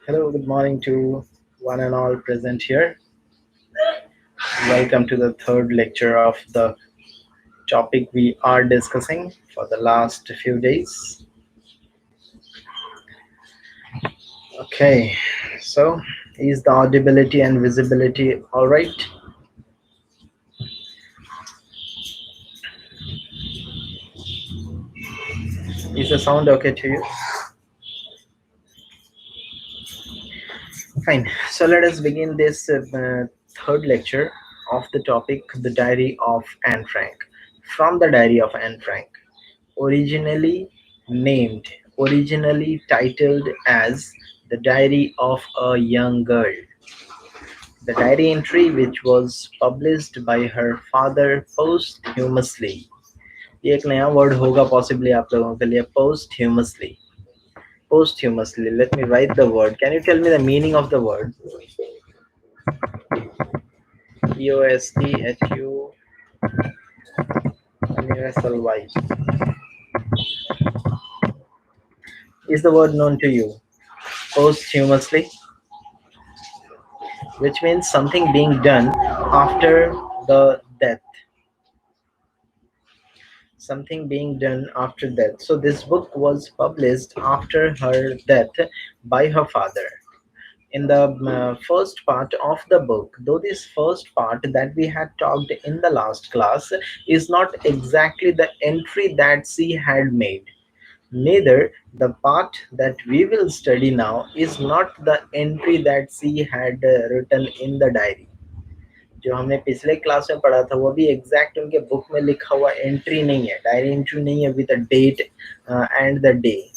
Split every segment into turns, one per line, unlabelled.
Hello, good morning to one and all present here. Welcome to the third lecture of the topic we are discussing for the last few days. Okay, so is the audibility and visibility all right? Is the sound okay to you? Fine. So let us begin this third lecture of the topic The Diary of Anne Frank. From the Diary of Anne Frank, originally named, originally titled as The Diary of a Young Girl. The diary entry, which was published by her father posthumously. ये एक नया word होगा possibly आप लोगों के लिए posthumously. Posthumously. Let me write the word. Can you tell me the meaning of the word? posthumously. Is the word known to you? Posthumously, which means something being done after the death. Something being done after death. So this book was published after her death by her father. In the first part of the book, though this first part that we had talked in the last class is not exactly the entry that she had made, neither the part that we will study now is not the entry that she had written in the diary. जो हमने पिछले class में पढ़ा था वो भी exact उनके book में लिखा हुआ एंट्री नहीं है, डायरी एंट्री नहीं है with the date and the day.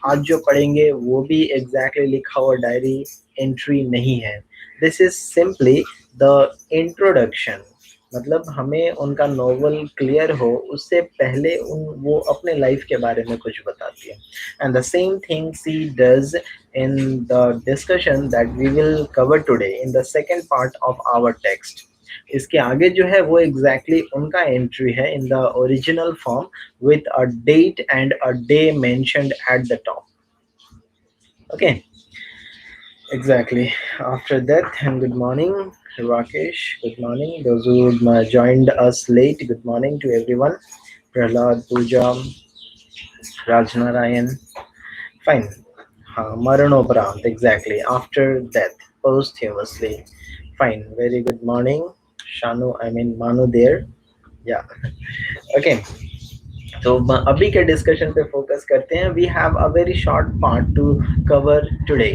आज जो पढ़ेंगे वो भी एग्जैक्टली लिखा हुआ डायरी एंट्री नहीं है. This is simply the introduction. मतलब हमें उनका नोवेल क्लियर हो उससे पहले वो अपने लाइफ के बारे में कुछ बताती है. And the same thing C does in the discussion that we will cover today in the second part of our text. इसके आगे जो है वो एग्जैक्टली उनका एंट्री है in the original form with a date and a day mentioned at the top. Okay, exactly. After that, and good morning, Rakesh. Good morning. Those who joined us late, good morning to everyone. Prahlad, Pooja, Rajnarayan. Fine. Maranopranth, exactly. After death, posthumously. Fine. Very good morning. Shanu, I mean Manu there. Yeah. Okay. तो अभी के discussion पे focus करते हैं. We have a very short part to cover today.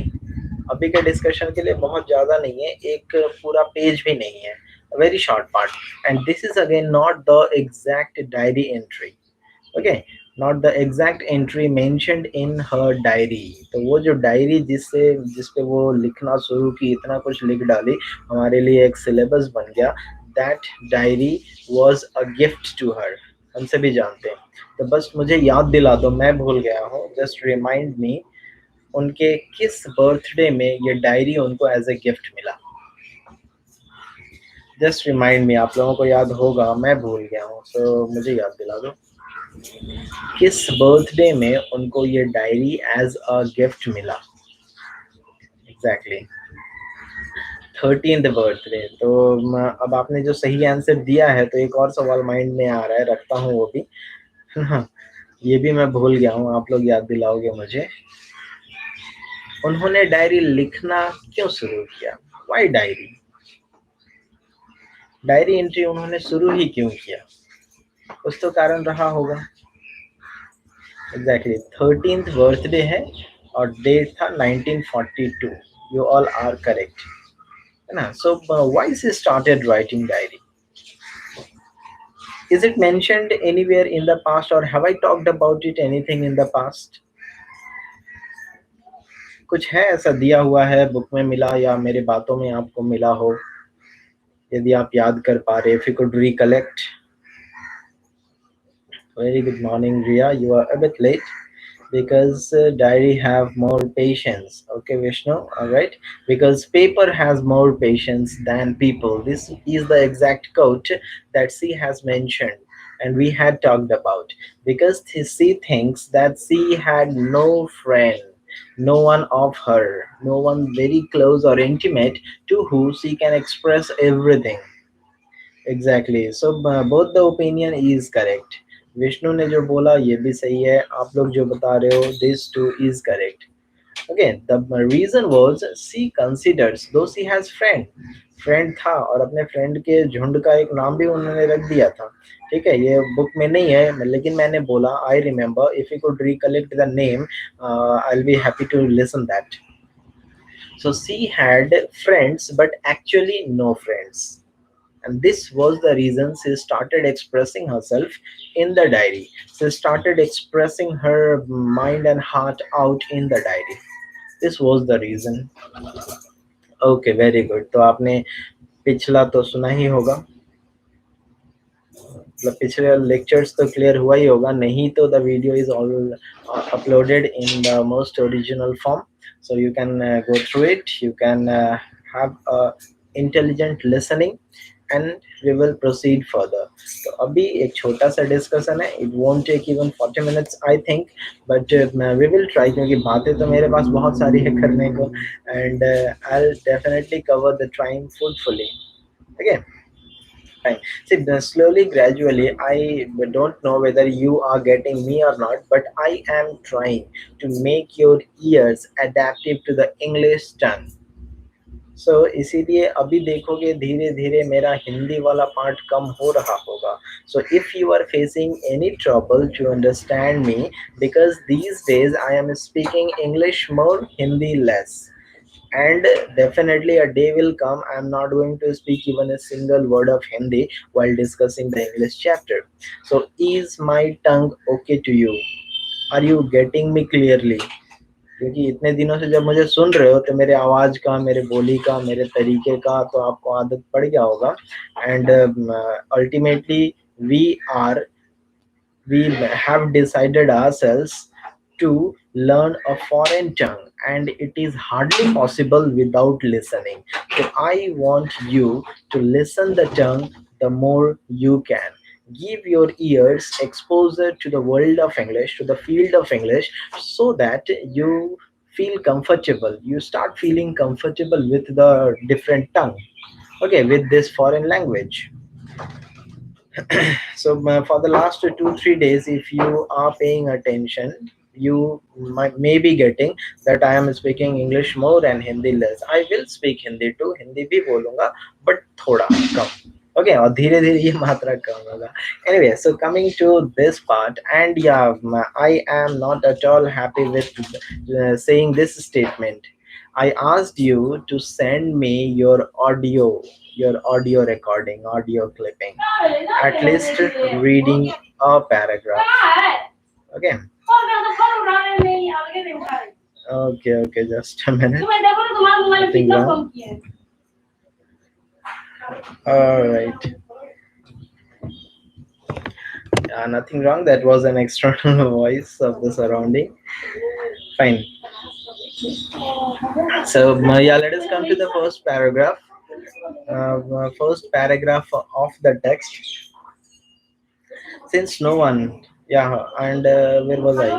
अभी के discussion के लिए बहुत ज़्यादा नहीं है, एक पूरा पेज भी नहीं है. Very short part. And this is again not the exact diary entry. Okay, not the exact entry mentioned in her diary. तो वो जो डायरी जिसपे वो लिखना शुरू की, इतना कुछ लिख डाली, हमारे लिए एक सिलेबस बन गया. That diary was a gift to her. हम सभी जानते हैं. तो बस मुझे याद दिला दो, मैं भूल गया हूँ. जस्ट रिमाइंड मी, उनके किस बर्थडे में ये डायरी उनको एज ए गिफ्ट मिला. Just remind me. आप लोगों को याद होगा, मैं भूल गया हूँ, तो मुझे याद दिला दो. किस बर्थडे में उनको ये डायरी एज अ गिफ्ट मिला. Exactly 13th birthday. तो अब आपने जो सही आंसर दिया है तो एक और सवाल माइंड में आ रहा है, रखता हूँ वो भी. ये भी मैं भूल गया हूँ, आप लोग याद दिलाओगे मुझे. उन्होंने डायरी लिखना क्यों शुरू किया? Y diary? डायरी एंट्री उन्होंने शुरू ही क्यों किया? कुछ तो कारण रहा होगा. एग्जैक्टली 13th बर्थडे है और डेट था 1942. यू ऑल आर करेक्ट है ना. So why she started writing diary? Is it mentioned anywhere in the past or have I talked about it anything in the past? कुछ है ऐसा दिया हुआ है बुक में मिला या मेरे बातों में आपको मिला हो, यदि आप याद कर पा रहे. If you could recollect. Very good morning, Ria. You are a bit late because diary have more patience. Okay, Vishnu. All right. Because paper has more patience than people. This is the exact quote that she has mentioned and we had talked about. Because she thinks that she had no friend. No one of her, no one very close or intimate to who she can express everything. Exactly. So both the opinion is correct. Vishnu ने जो बोला ये भी सही है, आप लोग जो बता रहे हो this too is correct. Again, the reason was she considers, though she has friend था और अपने फ्रेंड के झुंड का एक नाम भी उन्होंने रख दिया था. ठीक है, ये बुक में नहीं है लेकिन मैंने बोला I remember if you could recollect the name I will be happy to listen that. So she had friends but actually no friends, and this was the reason she started expressing herself in the diary. She started expressing her mind and heart out in the diary. This was the reason. Okay, very good. तो आपने पिछला तो सुना ही होगा, मतलब पिछले lectures तो clear हुआ ही होगा, नहीं तो the video is all uploaded in the most original form, so you can go through it, you can have a intelligent listening and we will proceed further. तो अभी एक छोटा सा डिस्कशन है, it won't take even 40 minutes I think, but we will try, क्योंकि बातें तो मेरे पास बहुत सारी है करने को, and I will definitely cover the time fully. Okay fine. See, slowly, gradually, I don't know whether you are getting me or not, but I am trying to make your ears adaptive to the English tongue. So इसीलिए अभी देखोगे धीरे धीरे मेरा हिंदी वाला part कम हो रहा होगा. So if you are facing any trouble to understand me, because these days I am speaking English more, Hindi less, and definitely a day will come I'm not going to speak even a single word of Hindi while discussing the English chapter. So is my tongue okay to you? Are you getting me clearly? क्योंकि इतने दिनों से जब मुझे सुन रहे हो तो मेरे आवाज का, मेरे बोली का, मेरे तरीके का तो आपको आदत पड़ गया होगा. And ultimately we are we have decided ourselves to learn a foreign tongue, and it is hardly possible without listening. So I want you to listen the tongue the more you can. Give your ears exposure to the world of English, to the field of English, so that you feel comfortable, you start feeling comfortable with the different tongue, okay, with this foreign language. So for the last 2 3 days, if you are paying attention, you might may be getting that I am speaking English more and Hindi less. I will speak Hindi too, Hindi भी बोलूँगा, but थोड़ा कम. Okay, और धीरे धीरे ये मात्रा कम होगा. Anyway, so coming to this part, and yeah, I am not at all happy with saying this statement. I asked you to send me your audio recording, audio clipping, at least reading a paragraph. Okay. Okay, just a minute. Nothing wrong. All right. Nothing wrong. That was an external voice of the surrounding. Fine. So yeah, let us come to the first paragraph. First paragraph of the text. Since no one, yeah, and where was I?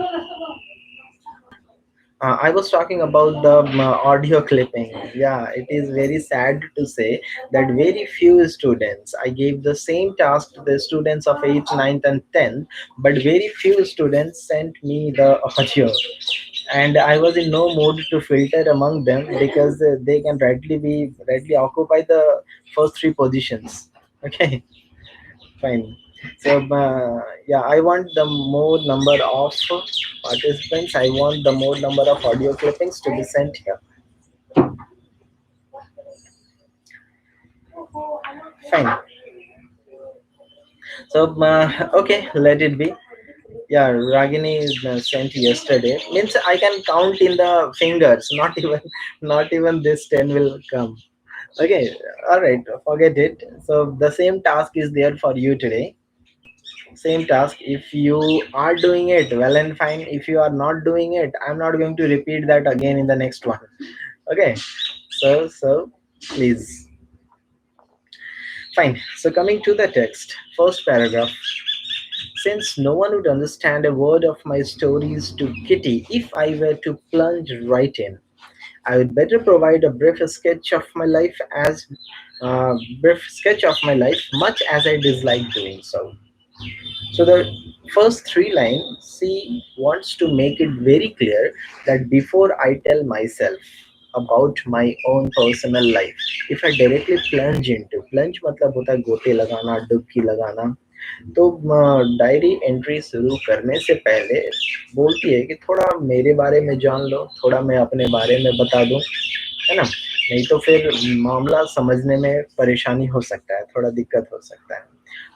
I was talking about the audio clipping. Yeah, it is very sad to say that very few students, I gave the same task to the students of 8th, ninth, and 10th, but very few students sent me the audio. And I was in no mood to filter among them because they can rightly occupy the first three positions. Okay, fine. So yeah, I want the more number of participants. I want the more number of audio clippings to be sent here. Fine. So okay, let it be. Yeah, Ragini is sent yesterday. Means I can count in the fingers. Not even this 10 will come. Okay, all right. Forget it. So the same task is there for you today. Same task. If you are doing it, well and fine. If you are not doing it, I'm not going to repeat that again in the next one. Okay. So please. Fine. So coming to the text, first paragraph. Since no one would understand a word of my stories to Kitty if I were to plunge right in, I would better provide a uh, brief sketch of my life, much as I dislike doing so. So the first three lines, she wants to make it very clear that before I tell myself about my own personal life, if I directly plunge मतलब होता है गोते लगाना, डुबकी लगाना, तो diary entry शुरू करने से पहले बोलती है कि थोड़ा मेरे बारे में जान लो, थोड़ा मैं अपने बारे में बता दूं, है ना? नहीं तो फिर मामला समझने में परेशानी हो सकता है, थोड़ा दिक्कत हो सकता है.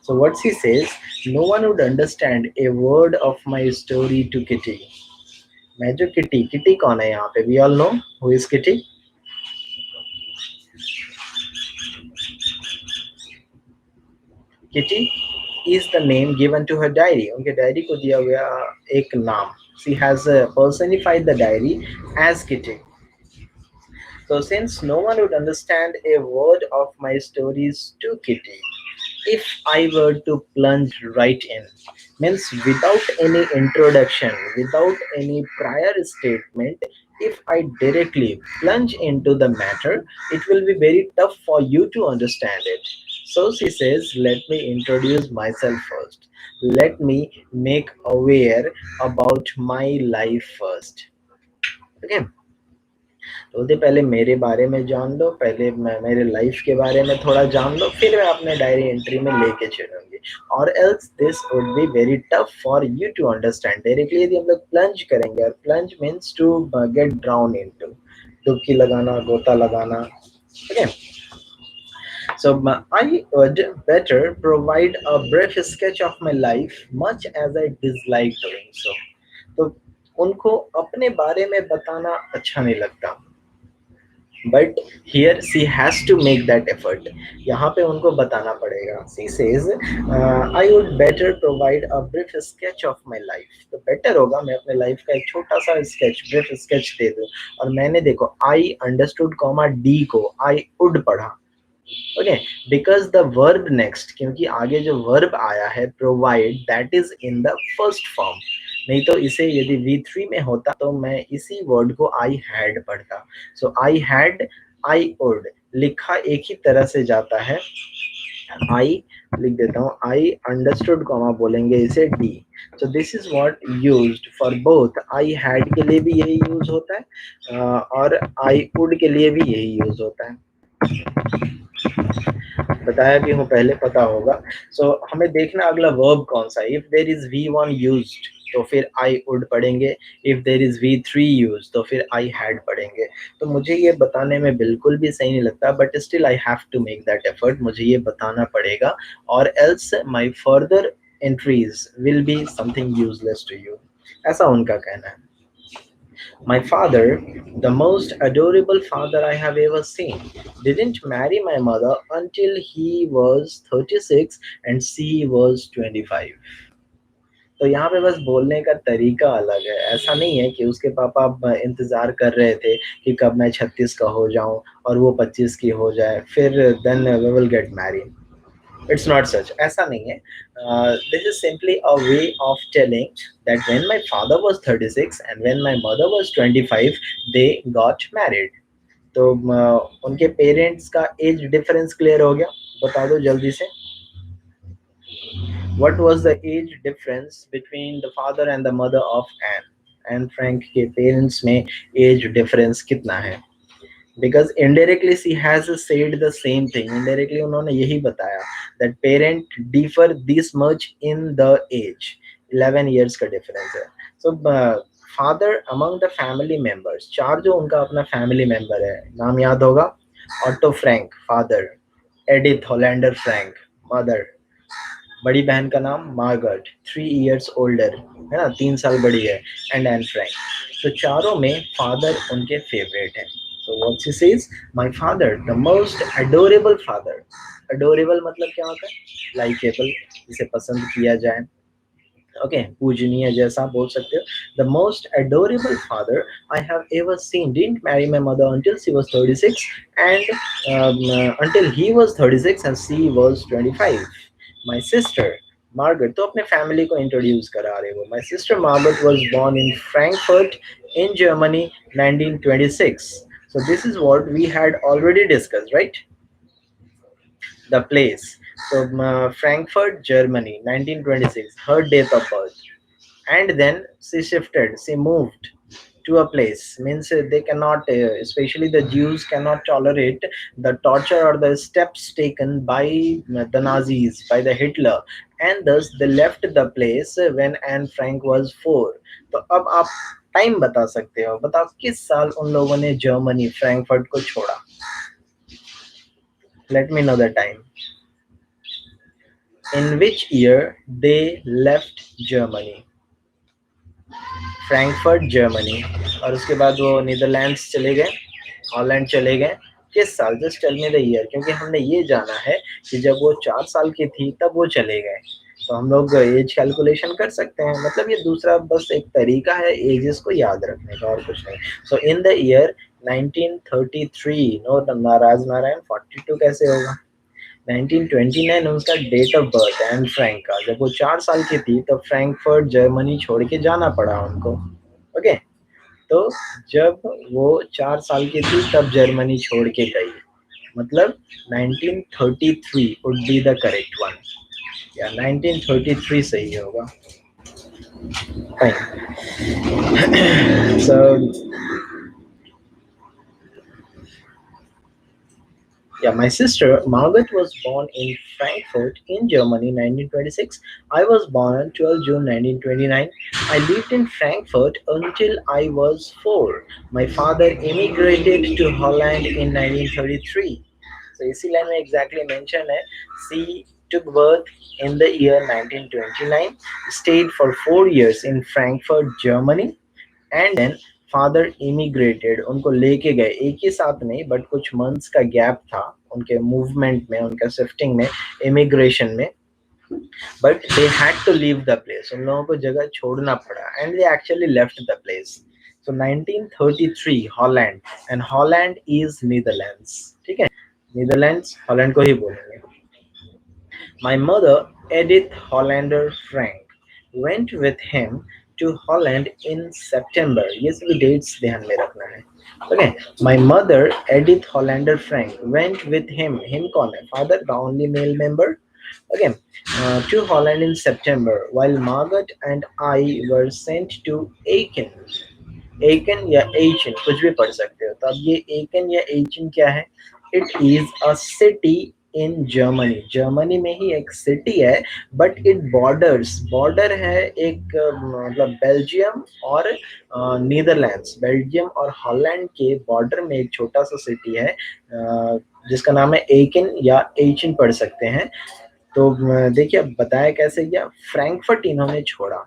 So what she says, no one would understand a word of my story to Kitty. मैं जो किटी, किटी कौन है यहाँ पे? We all know who is Kitty. Kitty is the name given to her diary. उनके diary को दिया गया एक नाम. She has personified the diary as Kitty. So since no one would understand a word of my stories to Kitty, if I were to plunge right in, means without any introduction, without any prior statement, if I directly plunge into the matter, it will be very tough for you to understand it. So she says, let me introduce myself first. Let me make aware about my life first. Okay. तो बोलते पहले मेरे बारे में जान लो, पहले मैं मेरे लाइफ के बारे में थोड़ा जान लो, फिर मैं अपने डायरी एंट्री में लेके चलूंगी. और else this would be very tough for you to understand. Directly यदि हम लोग प्लंज करेंगे, और plunge means to get drown into, डुबकी लगाना, गोता लगाना. Okay. So I would better provide a brief sketch of my life, much as I dislike doing so. तो उनको अपने बारे में बताना अच्छा नहीं लगता, but here she has to make that effort. यहाँ पे उनको बताना पड़ेगा. She says, I would better provide a brief sketch of my life. तो बेटर होगा मैं अपने लाइफ का एक छोटा सा स्केच, ब्रीफ स्केच दे दूं. और मैंने देखो आई अंडरस्टूड कॉमा डी को आई वुड पढ़ा. Okay, because the verb next, क्योंकि आगे जो वर्ब आया है provide, that is in the first form. नहीं तो इसे यदि V3 में होता तो मैं इसी वर्ड को आई हैड पढ़ता. सो आई हैड, आई वुड लिखा एक ही तरह से जाता है. आई लिख देता हूँ, आई अंडरस्टूड कॉमा बोलेंगे इसे D. So this is what used for both. I had के लिए भी यही यूज होता है, और आई वुड के लिए भी यही यूज होता है. बताया भी हूँ पहले, पता होगा. सो हमें देखना अगला वर्ब कौन सा है. If there is V1 used तो फिर आई वुड पढ़ेंगे. If there is V3 use तो फिर आई हैड पढ़ेंगे. तो मुझे ये बताने में बिल्कुल भी सही नहीं लगता, but still I have to make that effort. मुझे ये बताना पड़ेगा, और else my further entries will be something useless to you. ऐसा उनका कहना है. My father, the most adorable father I have ever seen, didn't marry my mother until he was 36 and she was 25. तो यहाँ पे बस बोलने का तरीका अलग है. ऐसा नहीं है कि उसके पापा इंतजार कर रहे थे कि कब मैं 36 का हो जाऊं और वो 25 की हो जाए, फिर then we will get married. It's not such. ऐसा नहीं है. This is simply a way of telling that when my father was 36 and when my mother was 25, they got married. तो उनके पेरेंट्स का एज डिफरेंस क्लियर हो गया. बता दो जल्दी से. What was the age difference between the father and the mother of Anne? Anne Frank के पेरेंट्स में एज डिफरेंस कितना है? Because indirectly she has said the same thing. Indirectly उन्होंने यही बताया that parent differ this much in the age. 11 years का difference है. So father among the family members, चार जो उनका अपना फैमिली मेंबर है, नाम याद होगा. Otto Frank father, Edith Hollander Frank mother, बड़ी बहन का नाम मार्गरेट, 3 ईयर्स ओल्डर, है ना, 3 साल बड़ी है, एंड एन फ्रैंक. तो चारों में फादर उनके फेवरेट है. So what she says, my father, the most adorable father. Adorable मतलब क्या होता है? Likeable, जिसे पसंद किया जाए. Okay, पूजनीय जैसा बोल सकते हो. The most adorable father I have ever seen didn't marry my mother until she was 36, and until he was 36 and she was 25. My sister, Margaret, तो अपने फैमिली को इंट्रोड्यूस करा रहे हो. My sister Margaret was born in Frankfurt in Germany 1926. So this is what we had already discussed, right? The place. So Frankfurt, Germany, 1926. Her date of birth, and then she shifted. She moved to a place. Means they cannot, especially the Jews, cannot tolerate the torture or the steps taken by the Nazis, by the Hitler, and thus they left the place when Anne Frank was 4. तो अब आप time बता सकते हो, बताओ किस साल उन लोगों ने जर्मनी फ्रैंकफर्ट को छोड़ा. Let me know the time. In which year they left Germany? Frankfurt Germany. और उसके बाद वो नीदरलैंड्स चले गए, हॉलैंड चले गए. किस साल? Just tell me the year, क्योंकि हमने ये जाना है कि जब वो 4 साल की थी तब वो चले गए. तो हम लोग एज कैलकुलेशन कर सकते हैं. मतलब ये दूसरा बस एक तरीका है एजेस को याद रखने का, और कुछ नहीं. सो इन द ईयर 1933. नो, नाराज नारायण 42 कैसे होगा? 1929 उनका डेट ऑफ बर्थ है एन फ्रैंक का. जब वो 4 साल की थी तब फ्रैंकफर्ट जर्मनी छोड़ के जाना पड़ा उनको. ओके. तो जब वो 4 साल की थी तब जर्मनी छोड़ के गई. मतलब 1933 would be the correct one. या 1933 सही होगा. Fine. So yeah, my sister Margaret was born in Frankfurt in Germany 1926. I was born 12 June 1929. I lived in Frankfurt until I was 4. My father immigrated to Holland in 1933. So इसी line में exactly mention है. She took birth in the year 1929, stayed for 4 years in Frankfurt, Germany, and then father immigrated. उनको लेके गए एक ही साथ नहीं, but कुछ मंथ्स का गैप था उनके मूवमेंट में, उनका शिफ्टिंग में, इमिग्रेशन में. But they had to leave the place. उन लोगों को जगह छोड़ना पड़ा and they actually left the place. So 1933 Holland, and Holland is Netherlands. ठीक है, नीदरलैंड्स हॉलैंड को ही बोलेंगे. My mother, Edith Hollander Frank, went with him to Holland in September. ये सभी dates ध्यान में रखना है. Okay, my mother, Edith Hollander Frank, went with him. Him कौन है? Father, the only male member. Okay, to Holland in September, while Margaret and I were sent to Aachen. एकन या एचन कुछ भी पढ़ सकते हो. तो अब ये एकन या एचन क्या है? It is a city in Germany. Germany में ही एक सिटी है, बट इट बॉर्डर्स, बॉर्डर है एक मतलब बेल्जियम और नीदरलैंड्स, बेल्जियम और हॉलैंड के बॉर्डर में एक छोटा सा सिटी है जिसका नाम है एकिन या एचन पढ़ सकते हैं. तो देखिए अब बताया कैसे गया. फ्रैंकफर्ट इन्होंने छोड़ा,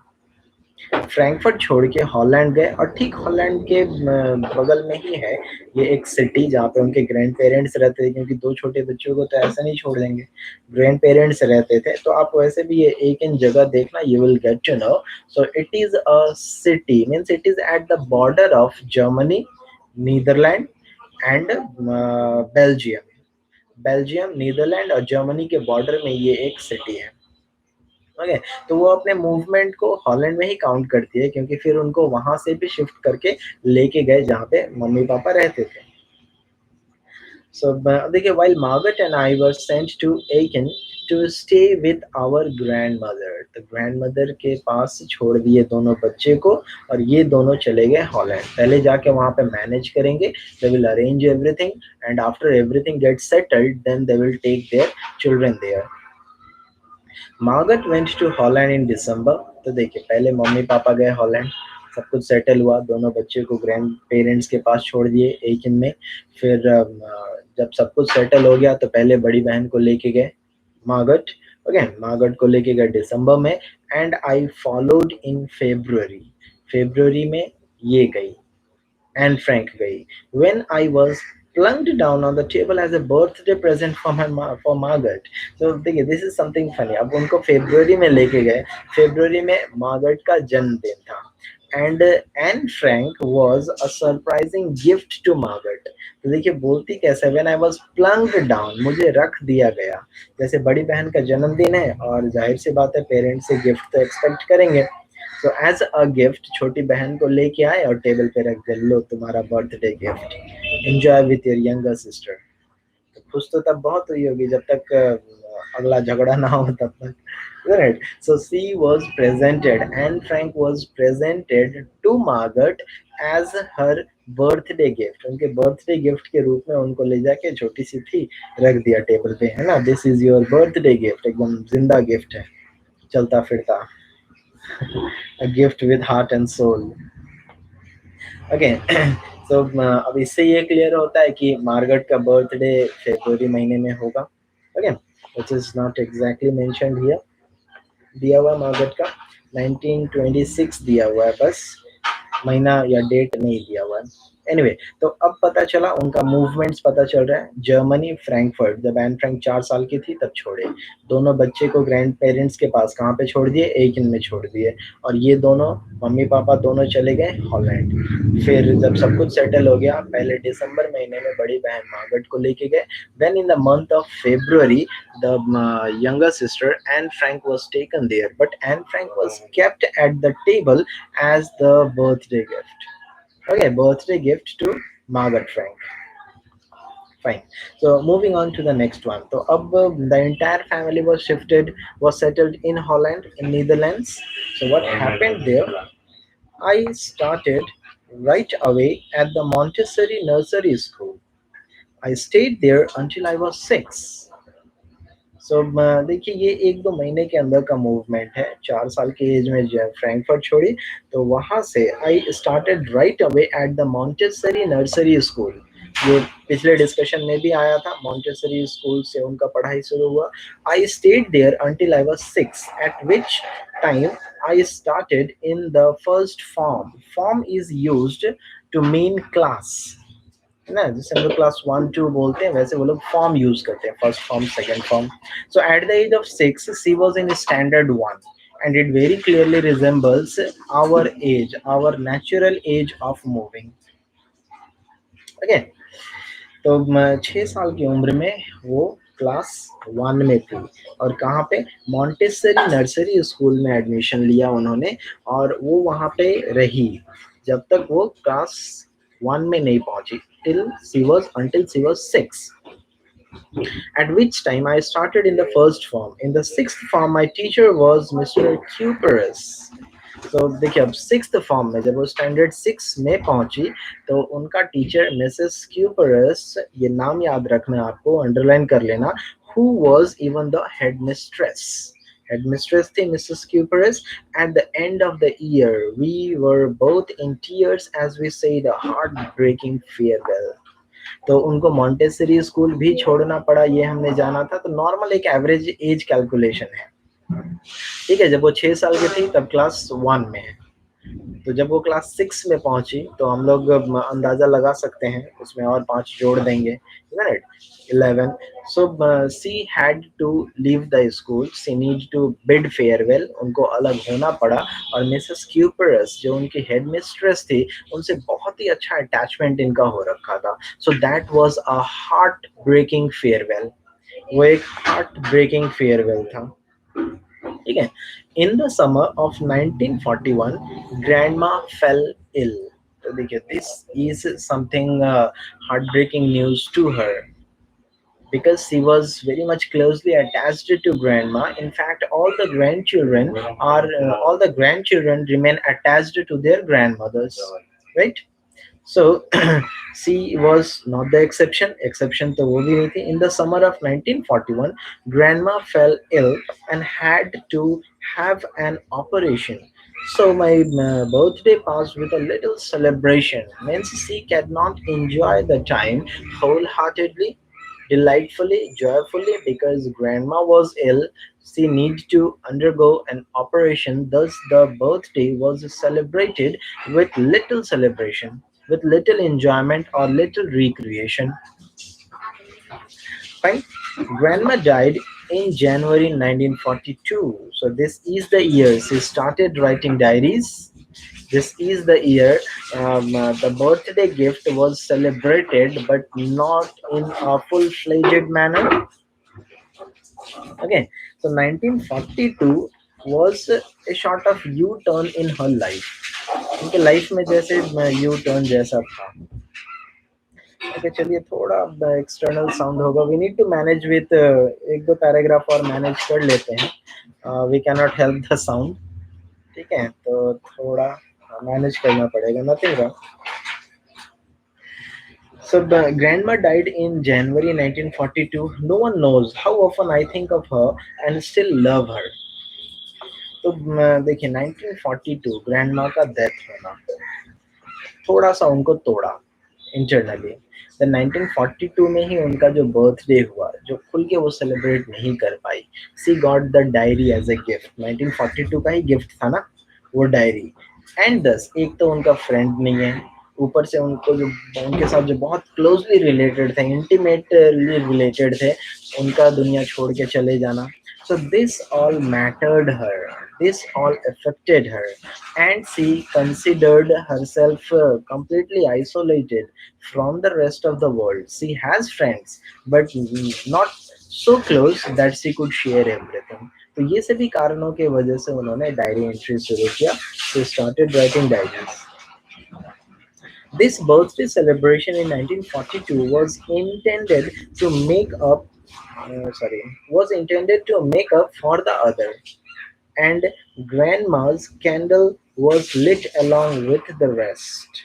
फ्रैंकफर्ट छोड़ के हॉलैंड गए, और ठीक हॉलैंड के बगल में ही है ये एक सिटी जहाँ पे उनके ग्रैंड पेरेंट्स रहते थे, क्योंकि दो छोटे बच्चों को तो ऐसा नहीं छोड़ देंगे, ग्रैंड पेरेंट्स रहते थे. तो आप वैसे भी ये एक इन जगह देखना, you will get to know. So it is a city, means it is at the border of Germany, Netherland and Belgium. Belgium, Netherland और जर्मनी के बॉर्डर में ये एक सिटी है. ओके, तो वो अपने मूवमेंट को हॉलैंड में ही काउंट करती है, क्योंकि फिर उनको वहां से भी शिफ्ट करके लेके गए जहाँ पे मम्मी पापा रहते थे. सो देखिए, while Margaret and I were sent to Aachen to stay with our grandmother, तो grandmother के पास छोड़ दिए दोनों बच्चे को, और ये दोनों चले गए हॉलैंड. पहले जाके वहाँ पे मैनेज करेंगे, they will arrange everything, and after everything gets settled, then they will take their children there. Margaret went to Holland in December. तो देखिए, पहले मम्मी पापा गए हॉलैंड, सब कुछ सेटल हुआ, दोनों बच्चे को ग्रैंड पेरेंट्स के पास छोड़ दिए एक दिन में. फिर जब सब कुछ सेटल हो गया तो पहले बड़ी बहन को लेके गए मार्गरेट. ओके, मार्गरेट को लेके गए दिसंबर में, and I followed in February. February में ये गई, Anne Frank गई. When I was plunked down on the table as a birthday present for for Margaret. So देखिए, this is something funny. अब उनको फरवरी में लेके गए, फरवरी में मार्गरेट का जन्मदिन था. And Anne Frank was a surprising gift to Margaret. तो देखिए बोलती कैसे, when I was plunked down, मुझे रख दिया गया। जैसे बड़ी बहन का जन्मदिन है और जाहिर सी बात है पेरेंट्स से गिफ्ट तो एक्सपेक्ट करेंगे। सो एज अ गिफ्ट छोटी बहन को लेके आए और टेबल पे रख दिया, लो तुम्हारा birthday gift, enjoy with your younger sister. तो खुश तो तब बहुत हुई होगी जब तक अगला झगड़ा ना हो तब तक, right? So she was presented, and Frank was presented to Margaret as her birthday gift. उनके बर्थडे गिफ्ट के रूप में उनको ले जाके, छोटी सी थी, रख दिया टेबल पे, है ना, this is your birthday gift, एकदम जिंदा गिफ्ट है, चलता फिरता, a gift with heart and soul. Okay. So अब इससे ये क्लियर होता है कि मार्गरेट का बर्थडे फरवरी महीने में होगा। Okay, which is not exactly mentioned here, दिया हुआ मार्गरेट का 1926 दिया हुआ है बस, महीना या डेट नहीं दिया हुआ है। एनीवे तो अब पता चला, उनका मूवमेंट्स पता चल रहा है। जर्मनी, फ्रैंकफर्ट, जब एन फ्रैंक 4 साल की थी तब छोड़े। दोनों बच्चे को ग्रैंड पेरेंट्स के पास कहाँ पे छोड़ दिए, एक इन में छोड़ दिए। और ये दोनों, मम्मी पापा दोनों चले गए हॉलैंड। फिर जब सब कुछ सेटल हो गया, पहले दिसंबर महीने में बड़ी बहन मार्गरेट को लेके गए। Then in the month of February the younger sister Anne Frank was taken there, but Anne Frank was kept at the table as the birthday gift. Okay, birthday gift to Margaret Frank. Fine. So moving on to the next one. So the entire family was settled in Holland, in Netherlands. So what happened there? I started right away at the Montessori nursery school. I stayed there until I was 6. सो देखिए ये 1-2 महीने के अंदर का movement है। 4 साल की as में जो है फ्रैंकफर्ट छोड़ी, तो वहां से I started right away at the Montessori nursery school. ये पिछले डिस्कशन में भी आया था, मॉन्टेसरी स्कूल से उनका पढ़ाई शुरू हुआ। I stayed there until I was 6, at which time I started in the first form. Form is used to mean class, है ना, जैसे हम लोग क्लास 1 2 बोलते हैं, वैसे वो लोग फॉर्म यूज करते हैं, first form, second form. So at the age of 6 she was in standard 1, and it very clearly resembles our age, our natural age of moving. Okay, तो 6 साल की उम्र में वो क्लास 1 में थी, और कहाँ पे, मॉन्टेसरी नर्सरी स्कूल में एडमिशन लिया उन्होंने, और वो वहाँ पे रही जब तक वो क्लास 1 में नहीं पहुंची, until she was 6, at which time I started in the first form. In the sixth form, my teacher was Mr. Cuperus. तो देखिए अब 6th फॉर्म में जब वो स्टैंडर्ड 6 में पहुंची, तो उनका टीचर मिसेस क्यूपरस, ये नाम याद रखना आपको, अंडरलाइन कर लेना, who was even the headmistress. Headmistress थी Mrs Kuperus. At the end of the year we were both in tears as we said a heart breaking farewell. तो उनको मॉन्टेसरी स्कूल भी छोड़ना पड़ा, ये हमने जाना था। तो नॉर्मल एक एवरेज एज कैलकुलेशन है, ठीक है। जब वो 6 साल की थी तब क्लास 1 में है, तो जब वो क्लास 6 में पहुंची तो हम लोग अंदाजा लगा सकते हैं, उसमें और 5 जोड़ देंगे, right, 11। So she had to leave the school, she need to bid farewell, उनको अलग होना पड़ा। और मिसेस क्यूपरस जो उनकी हेड मिस्ट्रेस थी, उनसे बहुत ही अच्छा अटैचमेंट इनका हो रखा था। So that was a heart breaking farewell, वो एक हार्ट ब्रेकिंग फेयरवेल था, ठीक है। In the summer of 1941 grandma fell ill. तो देखिए this is something heart breaking news to her, because she was very much closely attached to grandma. In fact, all the grandchildren remain attached to their grandmothers, right? So she was not the exception. Exception to wo bhi nahi thi. In the summer of 1941, grandma fell ill and had to have an operation. So my birthday passed with a little celebration. Means she cannot enjoy the time wholeheartedly, delightfully, joyfully, because grandma was ill. She needed to undergo an operation. Thus, the birthday was celebrated with little celebration, with little enjoyment or little recreation. Fine. Grandma died in January 1942. So this is the year she started writing diaries. This is the year the birthday gift was celebrated, but not in a full-fledged manner. Okay, so 1942 was a sort of U-turn in her life. उनके life में जैसे U turn जैसा था. Okay, चलिए थोड़ा external sound होगा. We need to manage with एक दो पैराग्राफ और मैनेज कर लेते हैं. We can not help the sound. ठीक है, तो थोड़ा मैनेज करना पड़ेगा. Nothing wrong. So the grandma died in January 1942. No one knows how often I think of her and still love her. तो देखिए 1942 ग्रैंडमा का डेथ होना थोड़ा सा उनको तोड़ा इंटरनली. द 1942 में ही उनका जो बर्थडे हुआ, जो खुल के वो सेलिब्रेट नहीं कर पाई. She got the diary as a gift. 1942 का ही गिफ्ट था ना वो डायरी. एंड दस एक तो उनका फ्रेंड नहीं है, ऊपर से उनको जो उनके साथ जो बहुत क्लोजली रिलेटेड थे, इंटीमेटली रिलेटेड थे, उनका दुनिया छोड़ के चले जाना. So this all mattered her. This all affected her, and she considered herself completely isolated from the rest of the world. She has friends, but not so close that she could share everything. तो ये सभी कारणों के वजह से उन्होंने diary entry शुरू किया. She started writing diaries. This birthday celebration in 1942 was intended to make up was intended to make up for the other, and grandma's candle was lit along with the rest.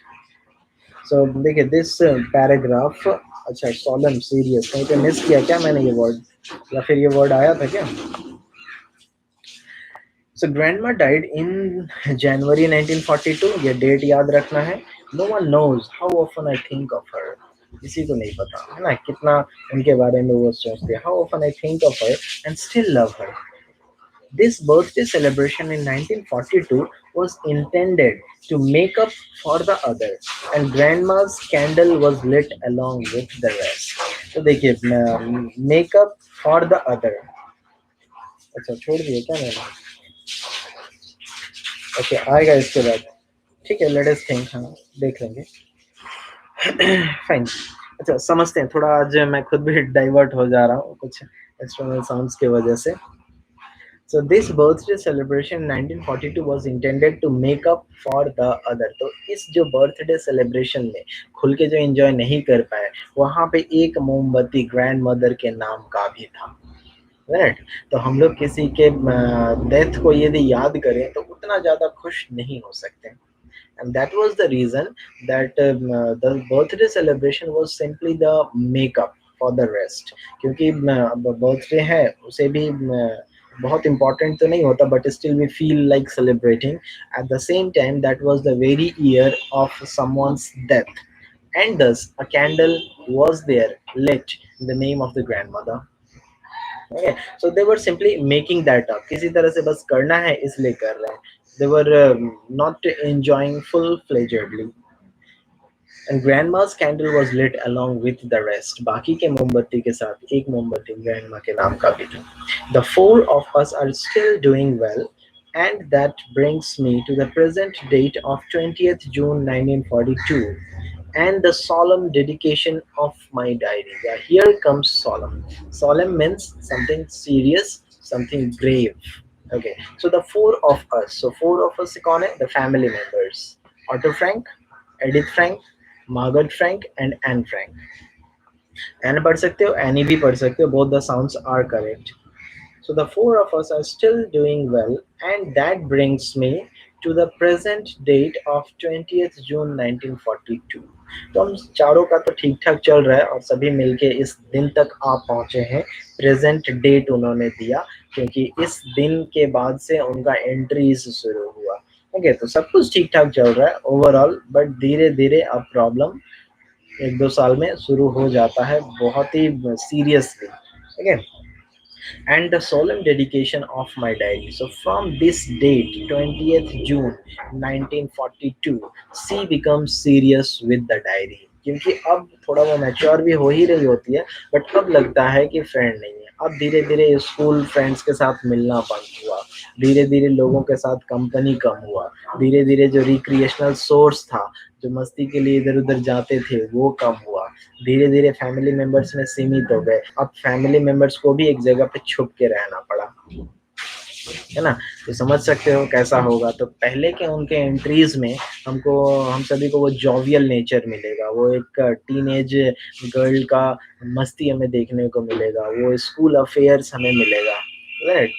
So देखिए this paragraph. अच्छा, solemn serious कहीं पे miss किया क्या मैंने ये word, या फिर ये वर्ड आया था क्या? So grandma died in January 1942. ये डेट याद रखना है. No one knows how often I think of her. किसी को नहीं पता है ना कितना उनके बारे में वो सोचते हैं. How often I think of her and still love her. This birthday celebration in 1942 was intended to make up for the other, and grandma's candle was lit along with the rest. तो देखिए make up for the other. अच्छा, छोड़ दिए क्या मैंने? Okay, आएगा इसके बाद. ठीक है, लेट अस थिंक. हाँ, देख लेंगे. फाइन. अच्छा, समझते हैं. थोड़ा आज मैं खुद भी डाइवर्ट हो जा रहा हूँ कुछ एक्सटर्नल साउंड्स की वजह से. So this birthday celebration in 1942 was intended to make up for the other. तो इस जो बर्थडे सेलिब्रेशन में खुल के जो एंजॉय नहीं कर पाए, वहाँ पे एक मोमबत्ती ग्रैंड मदर के नाम का भी था. राइट. तो हम लोग किसी के डेथ को यदि याद करें तो उतना ज़्यादा खुश नहीं हो सकते. And that was the reason that the birthday celebration was simply the makeup for the rest. क्योंकि बर्थडे है उसे भी बहुत important तो नहीं होता, but still we feel like celebrating. At the same time, that was the very year of someone's death, and thus a candle was there lit in the name of the grandmother. Okay, so they were simply making that up. किसी तरह से बस करना है इसलिए कर रहे हैं. They were not enjoying full-fledgedly. And grandma's candle was lit along with the rest. बाकी के मोमबत्ती के साथ एक मोमबत्ती grandma के नाम का भी था. The four of us are still doing well, and that brings me to the present date of 20th June 1942 and the solemn dedication of my diary. Yeah, here comes solemn. Solemn means something serious, something grave. Okay, so the four of us. So four of us कौन है? The family members. Otto Frank, Edith Frank, Margaret Frank, and Anne Frank. Anne पढ़ सकते हो, Annie भी पढ़ सकते हो. Both the sounds are correct. So the four of us are still doing well, and that brings me to the present date of 20th June 1942. तो हम चारों का तो ठीक ठाक चल रहा है और सभी मिलके इस दिन तक आ पहुंचे हैं. प्रेजेंट डेट उन्होंने दिया क्योंकि इस दिन के बाद से उनका एंट्रीज शुरू हुआ. ओके, तो सब कुछ ठीक ठाक चल रहा है ओवरऑल, बट धीरे धीरे अब प्रॉब्लम एक दो साल में शुरू हो जाता है बहुत ही seriously. Okay, and the solemn dedication of my diary. So from this date, 20th June 1942, she becomes serious with the diary. क्योंकि अब थोड़ा वो मैच्योर भी हो ही रही होती है, बट अब लगता है कि फ्रेंड नहीं है. अब धीरे धीरे स्कूल फ्रेंड्स के साथ मिलना बंद हुआ, धीरे धीरे लोगों के साथ कंपनी कम हुआ, धीरे धीरे जो रिक्रिएशनल सोर्स था, जो मस्ती के लिए इधर उधर जाते थे, वो कम हुआ, धीरे धीरे फैमिली मेंबर्स में सीमित हो गए। अब फैमिली मेंबर्स को भी एक जगह पे छुप के रहना पड़ा, है ना। तो समझ सकते हो कैसा होगा। तो पहले के उनके एंट्रीज में हमको, हम सभी को वो जॉवियल नेचर मिलेगा, वो एक टीनेज गर्ल का मस्ती हमें देखने को मिलेगा, वो स्कूल अफेयर्स हमें मिलेगा, राइट।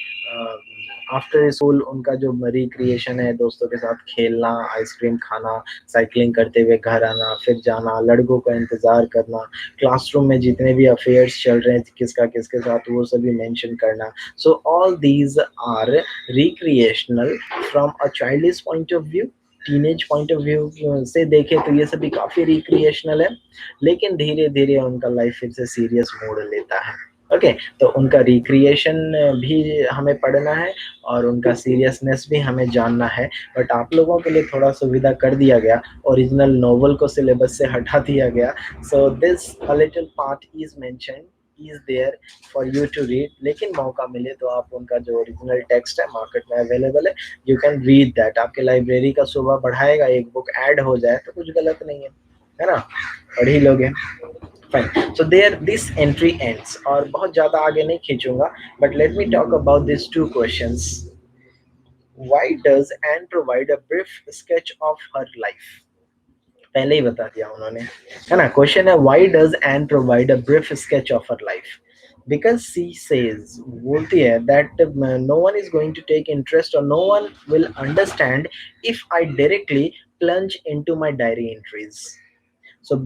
आफ्टर स्कूल उनका जो रिक्रिएशन है, दोस्तों के साथ खेलना, आइसक्रीम खाना, साइकिलिंग करते हुए घर आना, फिर जाना, लड़कों का इंतजार करना, क्लासरूम में जितने भी अफेयर्स चल रहे हैं किसका किसके साथ, वो सभी मेंशन करना। So all these are recreational from a childish point of view, teenage point of view से देखें तो ये सभी काफी रिक्रिएशनल है, लेकिन धीरे धीरे उनका लाइफ फिर से सीरियस मोड़ लेता है। ओके, तो उनका रिक्रिएशन भी हमें पढ़ना है और उनका सीरियसनेस भी हमें जानना है। बट आप लोगों के लिए थोड़ा सुविधा कर दिया गया, ओरिजिनल नोवेल को सिलेबस से हटा दिया गया। So this a little part is mentioned, is there for you to read. लेकिन मौका मिले तो आप उनका जो ओरिजिनल टेक्स्ट है मार्केट में अवेलेबल है, यू कैन रीड दैट। आपके लाइब्रेरी का शोभा बढ़ाएगा, एक बुक ऐड हो जाए तो कुछ गलत नहीं है ना, पढ़ ही लोगे। Fine, so there this entry ends, और बहुत ज्यादा आगे नहीं खींचूंगा, but let me talk about this two questions. Why does Anne provide a brief sketch of her life? पहले ही बता दिया उन्होंने, है ना। क्वेश्चन है why does Anne provide a brief sketch of her life, because she says, बोलती है that no one is going to take interest और no one will understand if I directly plunge into my diary entries. So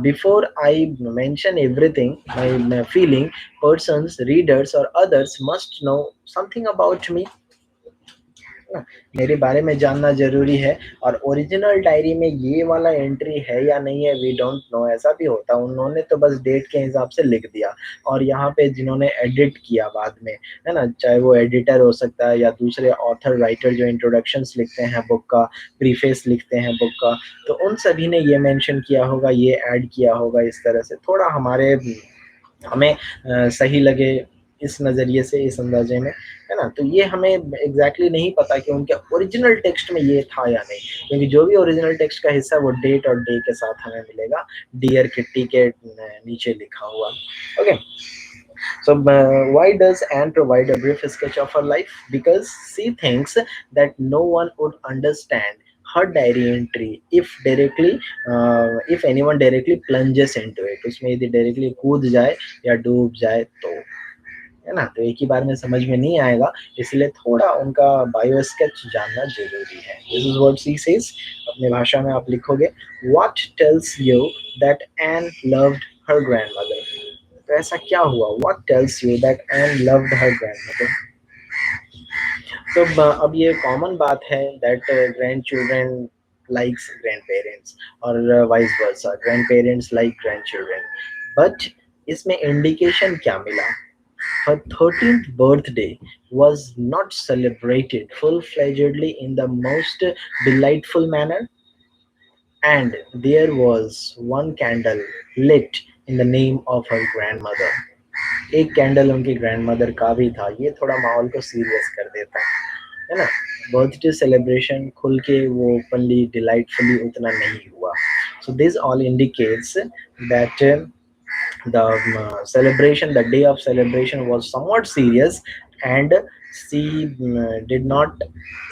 before I mention everything, my feeling, persons, readers or others must know something about me, ना, मेरे बारे में जानना जरूरी है। और original diary में ये वाला एंट्री है या नहीं है, वी डोंट नो। ऐसा भी होता है, उन्होंने तो बस डेट के हिसाब से लिख दिया, और यहाँ पे जिन्होंने एडिट किया बाद में, है ना, चाहे वो एडिटर हो सकता है या दूसरे ऑथर राइटर जो इंट्रोडक्शंस लिखते हैं बुक का, प्रीफेस लिखते हैं बुक का, तो उन सभी ने ये मेंशन किया होगा, ये ऐड किया होगा, इस तरह से थोड़ा हमें सही लगे, इस नज़रिए से, इस अंदाजे में, है ना। तो ये हमें एग्जैक्टली नहीं पता कि उनके ओरिजिनल टेक्स्ट में ये था या नहीं, क्योंकि जो भी ओरिजिनल टेक्स्ट का हिस्सा है वो डेट और डे के साथ हमें मिलेगा, डियर किट्टी के नीचे लिखा हुआ। Okay, so why does Anne provide a brief sketch of her life? Because she thinks that no one would understand her diary entry if anyone directly plunges into it. उसमें यदि directly कूद जाए या डूब जाए तो, है ना। तो एक ही बार में समझ में नहीं आएगा, इसलिए थोड़ा उनका बायो स्केच जानना जरूरी है। This is what she says, अपने भाषा में आप लिखोगे, what tells you that Anne loved her grandmother. तो ऐसा क्या हुआ, what tells you that Anne loved her grandmother. तो अब ये कॉमन बात है that grand children likes grand parents और vice versa, grand parents like grand children. But इसमें इंडिकेशन क्या मिला? Her 13th birthday was not celebrated full-fledgedly in the most delightful manner, and there was one candle lit in the name of her grandmother. एक candle उनकी grandmother का भी था, ये थोड़ा माहौल को सीरियस कर देता है ना। बर्थडे सेलिब्रेशन खुल के वो ओपनली डिलाइटफुली उतना नहीं हुआ। So this all indicates that the celebration, the day of celebration was somewhat serious, and she did not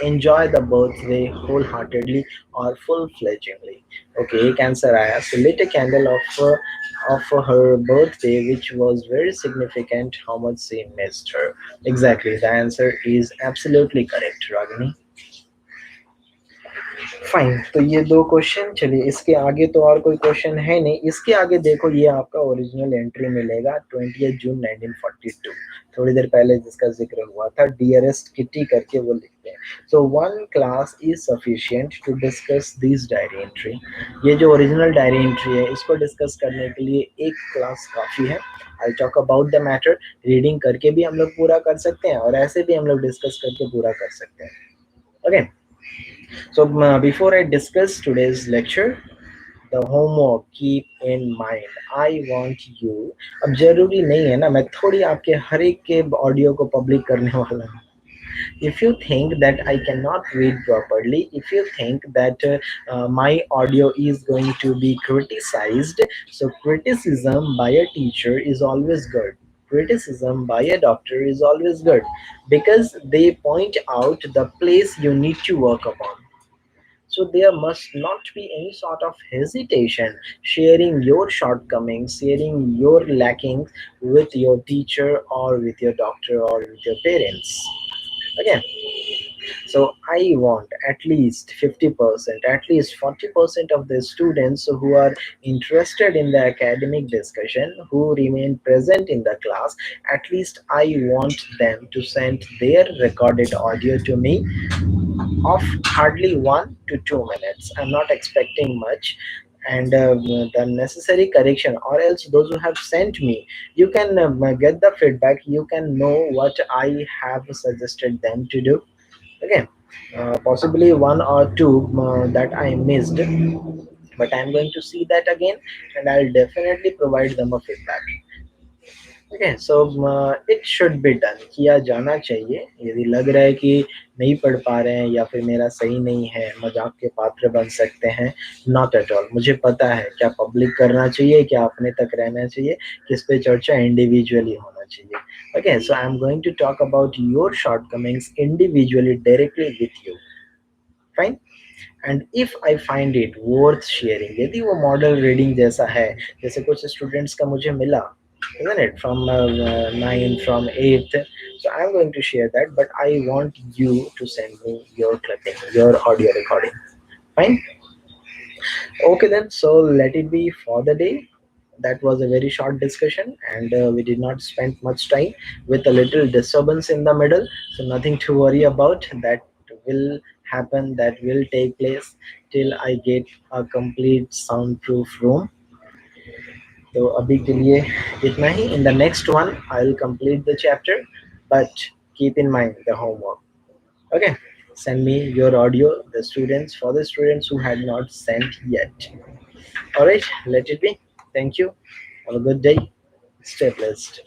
enjoy the birthday wholeheartedly or full-fledgedly. Okay, एक आंसर आया, so lit a candle of her birthday, which was very significant how much she missed her. Exactly, the answer is absolutely correct, Ragini. Fine, तो ये दो question चलिए, इसके आगे तो और कोई क्वेश्चन है नहीं। इसके आगे देखो, ये आपका ओरिजिनल एंट्री मिलेगा 20 जून 1942, थोड़ी देर पहले जिसका जिक्र हुआ था, डियरेस्ट किटी करके वो लिखते हैं। So one class is sufficient to discuss this diary entry. ये जो ओरिजिनल डायरी एंट्री है, इसको डिस्कस करने के लिए एक क्लास काफी है। I talk about the matter, reading करके भी हम लोग पूरा कर सकते हैं और ऐसे भी हम लोग डिस्कस करके पूरा कर सकते हैं। Okay, so before I discuss today's lecture, the homework keep in mind. I want you, अब जरूरी नहीं है ना मैं थोड़ी आपके हर एक के ऑडियो को पब्लिक करने वाला हूँ. If you think that I cannot read properly, if you think that my audio is going to be criticized, so criticism by a teacher is always good. Criticism by a doctor is always good because they point out the place you need to work upon. So there must not be any sort of hesitation sharing your shortcomings, sharing your lackings with your teacher or with your doctor or with your parents. Again, so I want at least 50%, at least 40% of the students who are interested in the academic discussion, who remain present in the class, at least I want them to send their recorded audio to me of hardly 1 to 2 minutes. I'm not expecting much. And the necessary correction, or else those who have sent me, you can get the feedback, you can know what I have suggested them to do. Okay, possibly one or two that I missed, but I'm going to see that again, and I'll definitely provide them a feedback. Okay, so it should be done, किया जाना चाहिए. यदि लग रहा है कि नहीं पढ़ पा रहे हैं या फिर मेरा सही नहीं है, मजाक के पात्र बन सकते हैं, नॉट एट ऑल. मुझे पता है क्या पब्लिक करना चाहिए, क्या अपने तक रहना चाहिए, किस पे चर्चा इंडिविजुअली होना चाहिए. Okay, so I'm going to talk about your shortcomings individually directly with you. Fine. And if I find it worth sharing, यदि वो मॉडल रीडिंग जैसा है, जैसे कुछ स्टूडेंट्स का मुझे मिला, isn't it, from 9 from 8, so I'm going to share that, but I want you to send me your clipping, your audio recording. Fine. Okay then, so let it be for the day. That was a very short discussion, and we did not spend much time with a little disturbance in the middle. So nothing to worry about. That will happen. That will take place till I get a complete soundproof room. तो अभी के लिए इतना ही. In the next one, I'll complete the chapter, but keep in mind the homework. Okay. Send me your audio, the students, for the students who had not sent yet. All right, let it be. Thank you. Have a good day. Stay blessed.